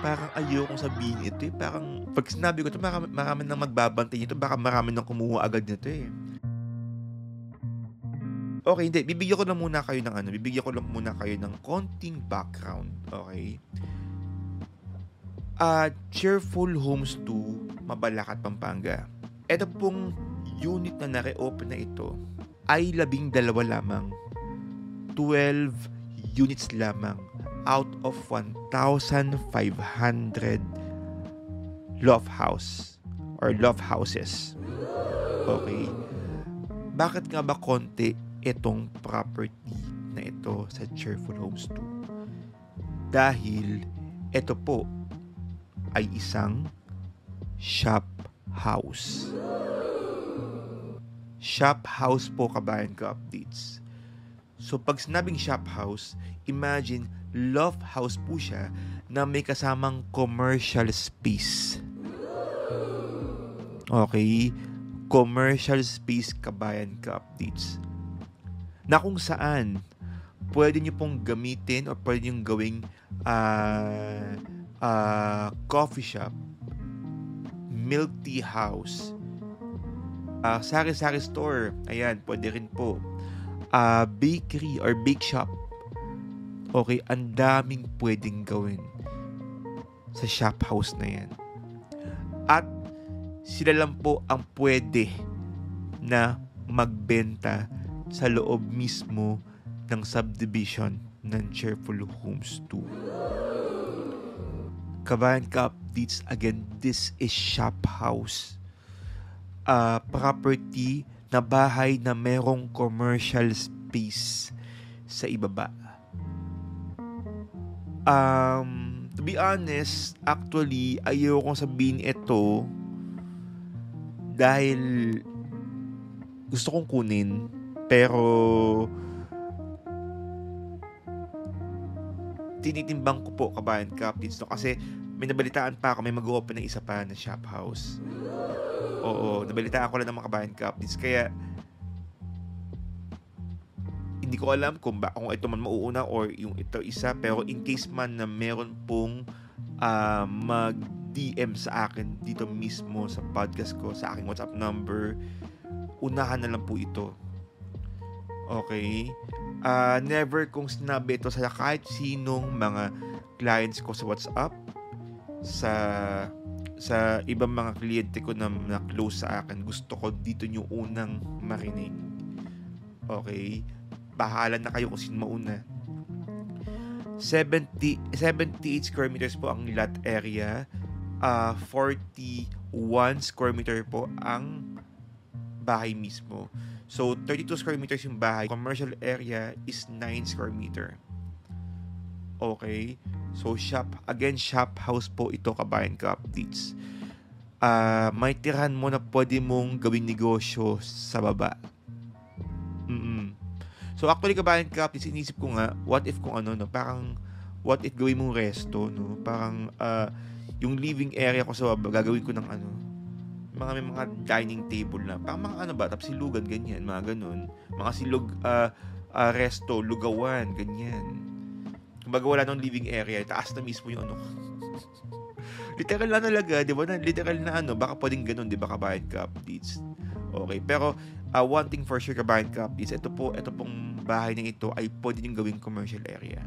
parang ayokong sabihin ito eh. Parang pag sinabi ko ito, marami nang magbabantay nito. Baka marami nang kumuha agad nito eh. Okay, hindi. Bibigyan ko lang muna kayo ng konting background. Okay? Cheerful Homes 2, Mabalacat, Pampanga. Ito pong unit na na-reopen na ito ay 12 lamang. 12 units lamang out of 1,500 loft house or loft houses. Okay? Bakit nga ba konti itong property na ito sa Cheerful Homes 2? Dahil ito po ay isang shop house. Shop house po, kabayan ka updates. So pag sinabing shop house, imagine loft house po siya na may kasamang commercial space. Okay? Commercial space, kabayan ka updates. Na kung saan pwede nyo pong gamitin o pwede nyo gawing coffee shop, milk tea house, sari-sari store, ayan, pwede rin po. Bakery or bake shop. Okay, ang daming pwedeng gawin sa shop house na yan. At sila lang po ang pwede na magbenta sa loob mismo ng subdivision ng Cheerful Homes 2. Kabayan ka updates, again, this is shop house. Property na bahay na merong commercial space sa ibaba. To be honest, actually, ayokong sabihin ito dahil gusto kong kunin, pero tinitimbang ko po, kabayan captains, no? Kasi may nabalitaan pa ako, may mag-open ng isa pa na shop house. Oo, nabalitaan ko lang ng mga kabayan captains. Kaya hindi ko alam kung ito man mauuna or yung ito isa. Pero in case man na meron pong mag-DM sa akin dito mismo sa podcast ko, sa aking WhatsApp number, unahan na lang po ito. Okay? Never kong sinabi ito sa kahit sinong mga clients ko sa WhatsApp, sa ibang mga kliyente ko na close sa akin. Gusto ko dito nyo unang marinig. Okay? Bahala na kayo kung sino mauna. 78 square meters po ang lot area. 41 square meter po ang bahay mismo. So, 32 square meters yung bahay. Commercial area is 9 square meter. Okay? So, shop house po ito, kabayan ka updates. May tirahan mo na pwede mong gawing negosyo sa baba. So, actually, kabayan ka updates, inisip ko nga, what if kung parang, what if gawin mong resto, no? Parang, yung living area ko sa baba, gagawin ko ng may mga dining table na, parang mga tapos silugan, ganyan, mga ganun. Mga silog, resto, lugawan, ganyan. Kumbaga wala nang living area, taas na mismo yung literal na talaga, di ba? Literal na baka pwedeng ganun, di ba, kabayan ka updates. Okay, pero one thing for sure, kabayan ka updates, ito pong bahay na ito ay pwede nyung gawing commercial area.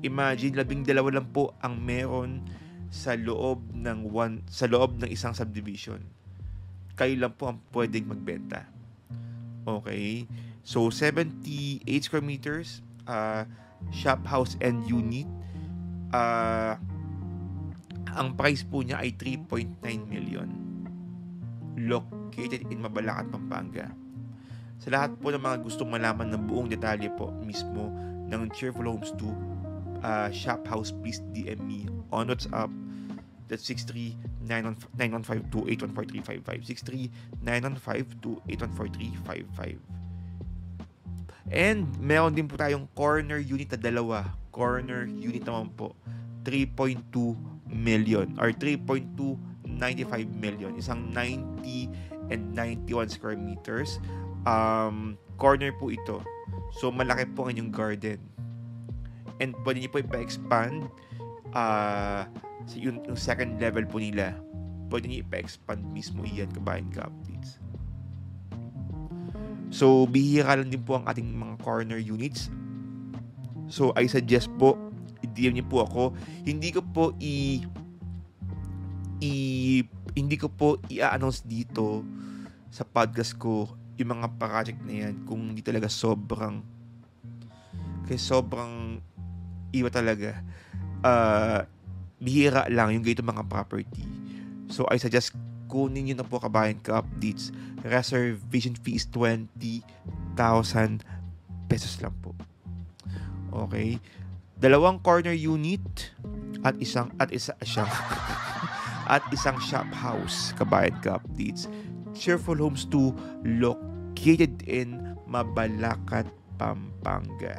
Imagine, 12 lang po ang meron sa loob ng isang subdivision. Kayo lang po ang pwedeng magbenta. Okay? So 78 square meters, shop house and unit. Ang price po niya ay 3.9 million. Located in Mabalacat, Pampanga. Sa lahat po ng mga gustong malaman ng buong detalye po mismo ng Cheerful Homes 2 shop house, please DM me on WhatsApp. That's 63-915-2814355. 63-915-2814355. And meron din po tayong corner unit na dalawa. Corner unit naman po, 3.2 million or 3.295 million. Isang 90 and 91 square meters. Corner po ito. So malaki po ang inyong garden. And pwede niyo po ipa-expand yung second level po nila, pwede niyo ipa-expand mismo iyan, kabayan ka-updates. So, bihira lang din po ang ating mga corner units. So, I suggest po, i-DM niyo po ako. Hindi ko po i-announce dito sa podcast ko yung mga project na yan kung hindi talaga sobrang iba talaga. Bihira lang yung ganito mga property. So, I suggest kunin nyo na po, kabayan ka-updates. Reservation fee is 20,000 pesos lang po. Okay? 2 corner unit at isang shop house, kabayan ka-updates. Cheerful Homes 2 located in Mabalacat, Pampanga.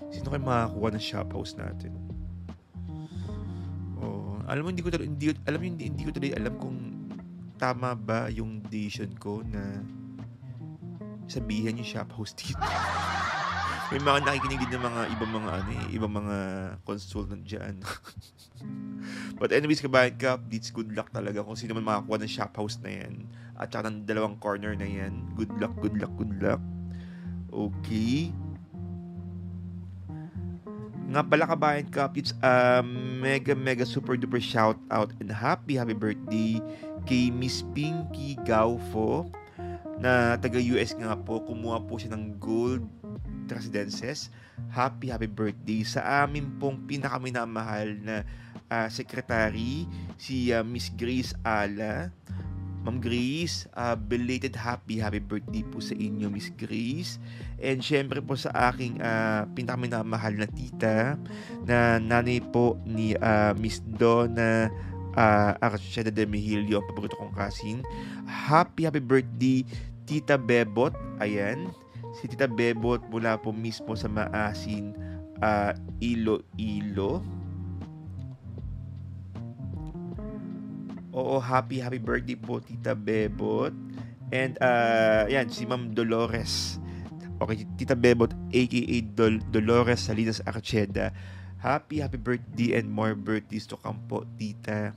Sino kayo makakuha ng shop house natin? Alam mo, hindi ko talaga alam kung tama ba yung decision ko na sabihin yung shop house dito. May mga nakikinig din ng mga ibang mga consultant diyan. But anyways, kabayan ka-updates, good luck talaga kung sino man makakuha ng shop house na yan at saka ng 2 corner na yan. Good luck. Okay. Nga pala, kabayan ka-updates, mega super duper shout out and happy birthday kay Miss Pinky Gaufo na taga US nga po. Kumuha po siya ng gold residences. Happy birthday sa amin pong pinakaminamahal na secretary, si Miss Grace Ala. Ma'am Grace, belated happy birthday po sa inyo, Miss Grace. And syempre po sa aking pinakaminamahal na tita, na nanay po ni Miss Donna Archeda de Mejilio, ang paborito kong kasin. Happy birthday, Tita Bebot. Ayan, si Tita Bebot mula po mismo sa Maasin, Iloilo. Oo, happy birthday po, Tita Bebot. And yan, si Ma'am Dolores. Okay, Tita Bebot aka Dolores Salinas Archeda. Happy birthday and more birthdays to come po, Tita.